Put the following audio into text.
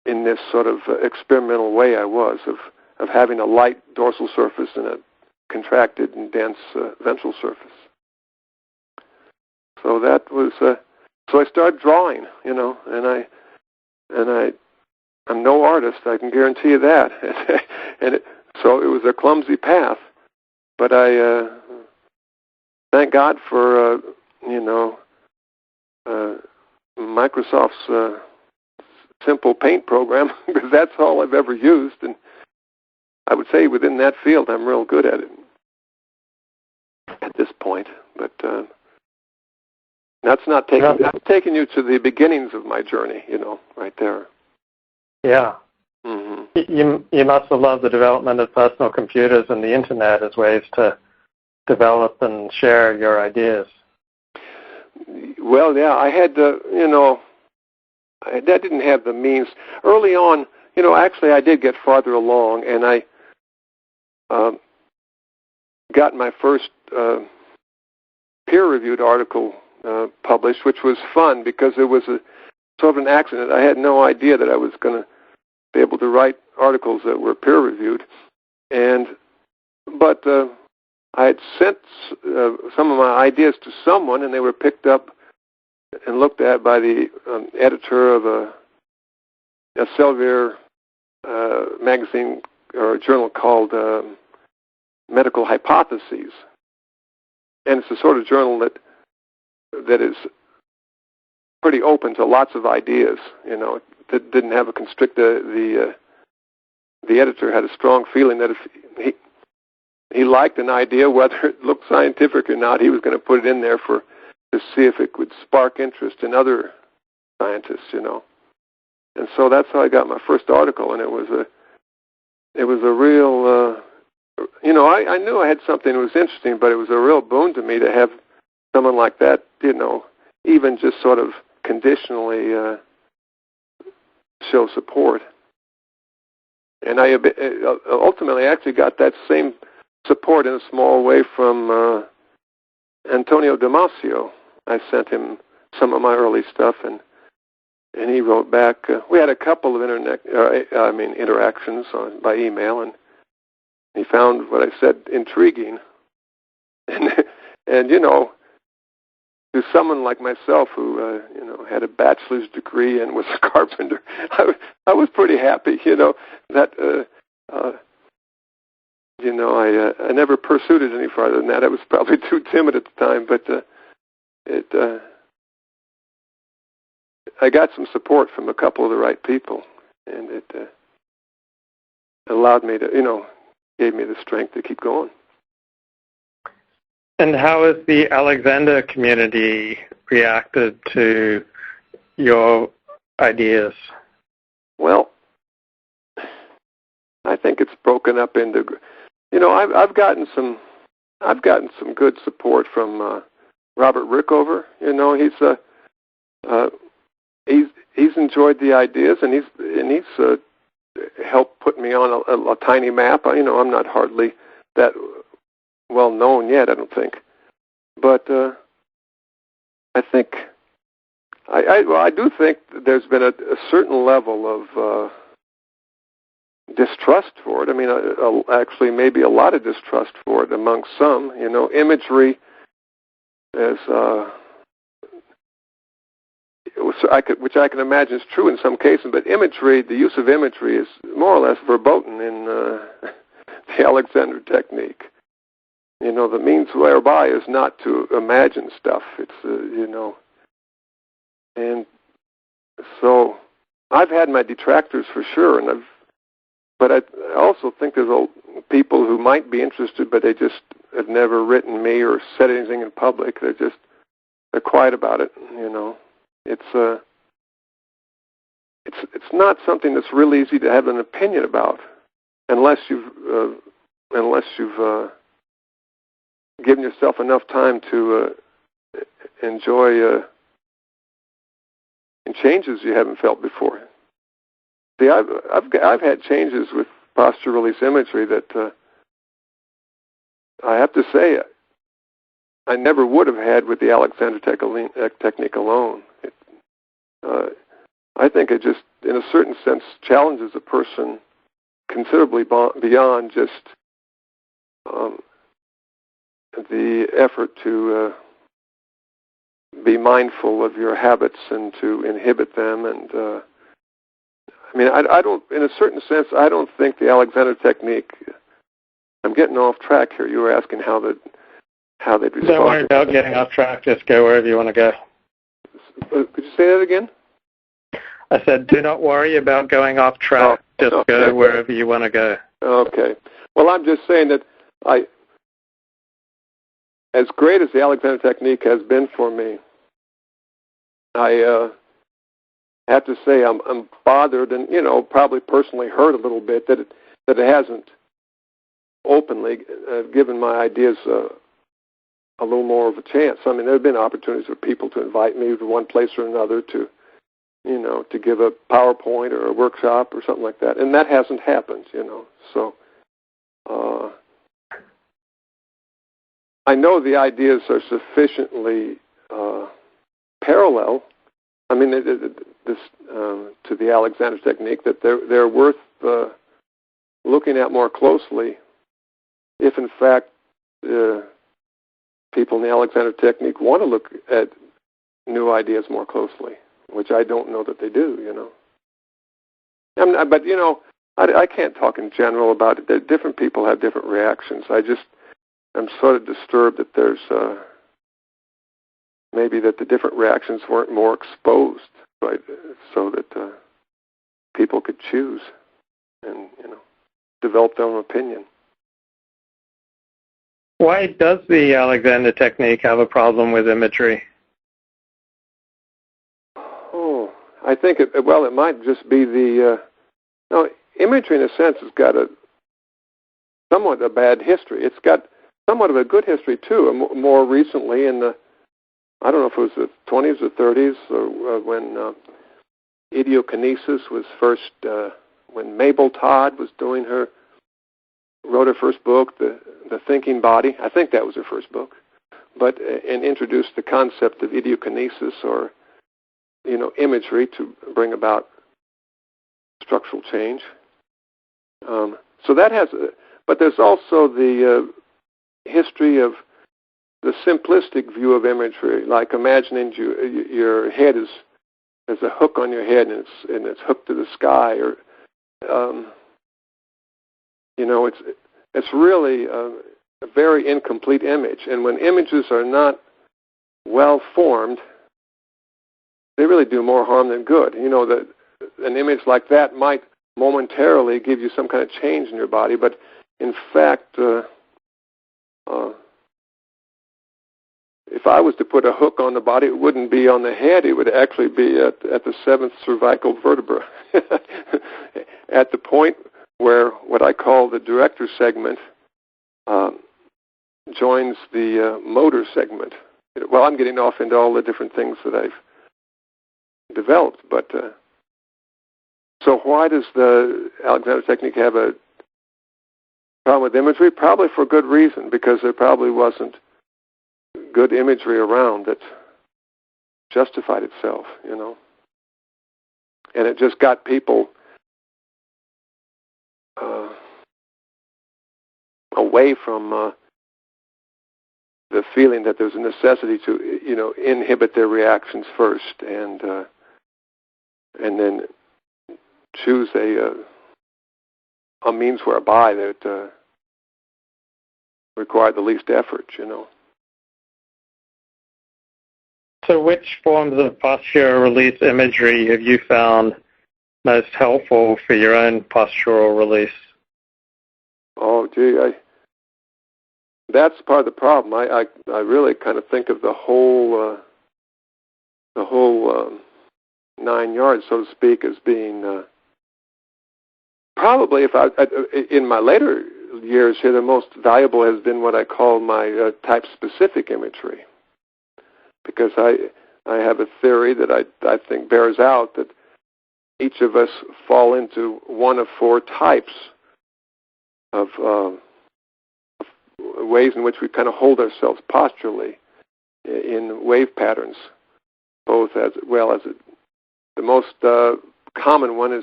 in this sort of experimental way I was of having a light dorsal surface and a contracted and dense ventral surface. So that was so I started drawing, and I'm no artist, I can guarantee you that. So it was a clumsy path, but I thank God for Microsoft's simple paint program, because that's all I've ever used, and I would say within that field I'm real good at it at this point. But that's taking you to the beginnings of my journey, right there. Yeah. Mm-hmm. You must have loved the development of personal computers and the internet as ways to develop and share your ideas. Well, yeah, I had I didn't have the means. Early on, actually I did get farther along, and I got my first peer-reviewed article published, which was fun because it was a sort of an accident. I had no idea that I was going to be able to write articles that were peer-reviewed, but I had sent some of my ideas to someone, and they were picked up and looked at by the editor of a Elsevier magazine or a journal called Medical Hypotheses, and it's the sort of journal that is pretty open to lots of ideas. That didn't have a constrict. The editor had a strong feeling that if he liked an idea, whether it looked scientific or not, he was going to put it in there to see if it would spark interest in other scientists, And so that's how I got my first article, and it was a real, I knew I had something that was interesting, but it was a real boon to me to have someone like that, even just sort of conditionally show support. And I ultimately actually got that same support in a small way from Antonio Damasio. I sent him some of my early stuff, and he wrote back. We had a couple of interactions by email, and he found what I said intriguing. And to someone like myself who had a bachelor's degree and was a carpenter, I was pretty happy. That I never pursued it any farther than that. I was probably too timid at the time, but I got some support from a couple of the right people, and it allowed me to, gave me the strength to keep going. And how has the Alexander community reacted to your ideas? Well, I think it's broken up into, I've gotten some good support from Robert Rickover. He's enjoyed the ideas, and he's helped put me on a tiny map. I'm not hardly that well known yet, I don't think, but I think I do think there's been a certain level of distrust for it. I mean, actually, maybe a lot of distrust for it among some. Imagery is, which I can imagine is true in some cases, but imagery, the use of imagery is more or less verboten in the Alexander technique. The means whereby is not to imagine stuff. It's, and so I've had my detractors for sure, but I also think there's people who might be interested, but they just have never written me or said anything in public. They're quiet about it. It's not something that's real easy to have an opinion about, unless you've given yourself enough time to enjoy changes you haven't felt before. See, I've had changes with posture release imagery that I have to say I never would have had with the Alexander technique alone. I think it just, in a certain sense, challenges a person considerably beyond just the effort to be mindful of your habits and to inhibit them. And I mean, I don't, in a certain sense, I don't think the Alexander technique. I'm getting off track here. You were asking how they'd respond. Don't worry about getting off track. Just go wherever you want to go. Could you say that again? I said, do not worry about going off track. Just go wherever you want to go. Okay. Well, I'm just saying that as great as the Alexander technique has been for me, I have to say I'm bothered and, probably personally hurt a little bit that it hasn't openly given my ideas a little more of a chance. I mean, there have been opportunities for people to invite me to one place or another to give a PowerPoint or a workshop or something like that, and that hasn't happened, So I know the ideas are sufficiently parallel. I mean, this to the Alexander technique that they're worth looking at more closely, if in fact people in the Alexander technique want to look at new ideas more closely, which I don't know that they do, But, I can't talk in general about it. That different people have different reactions. I'm sort of disturbed that there's maybe that the different reactions weren't more exposed, right, so that people could choose and, develop their own opinion. Why does the Alexander technique have a problem with imagery? Oh, I think it might just be imagery in a sense has got somewhat a bad history. It's got somewhat of a good history too. More recently in I don't know if it was the 20s or 30s or when idiokinesis was first, when Mabel Todd was wrote her first book, The Thinking Body. I think that was her first book, and introduced the concept of idiokinesis or, imagery to bring about structural change. So that has, but there's also the history of the simplistic view of imagery, like imagining your head is a hook on your head and it's hooked to the sky, or it's really a very incomplete image. And when images are not well formed, they really do more harm than good. That an image like that might momentarily give you some kind of change in your body, but in fact, if I was to put a hook on the body, it wouldn't be on the head. It would actually be at the seventh cervical vertebra, at the point where what I call the director segment joins the motor segment. Well, I'm getting off into all the different things that I've developed, but so why does the Alexander technique have a problem with imagery? Probably for good reason, because there probably wasn't good imagery around that justified itself, and it just got people away from the feeling that there's a necessity to, inhibit their reactions first, and then choose a means whereby that required the least effort, So which forms of postural release imagery have you found most helpful for your own postural release? Oh, gee, that's part of the problem. I really kind of think of the whole 9 yards, so to speak, as being probably, in my later years here, the most valuable has been what I call my type-specific imagery. Because I have a theory that I think bears out that each of us fall into one of four types of ways in which we kind of hold ourselves posturally in wave patterns, both as well as the most common one is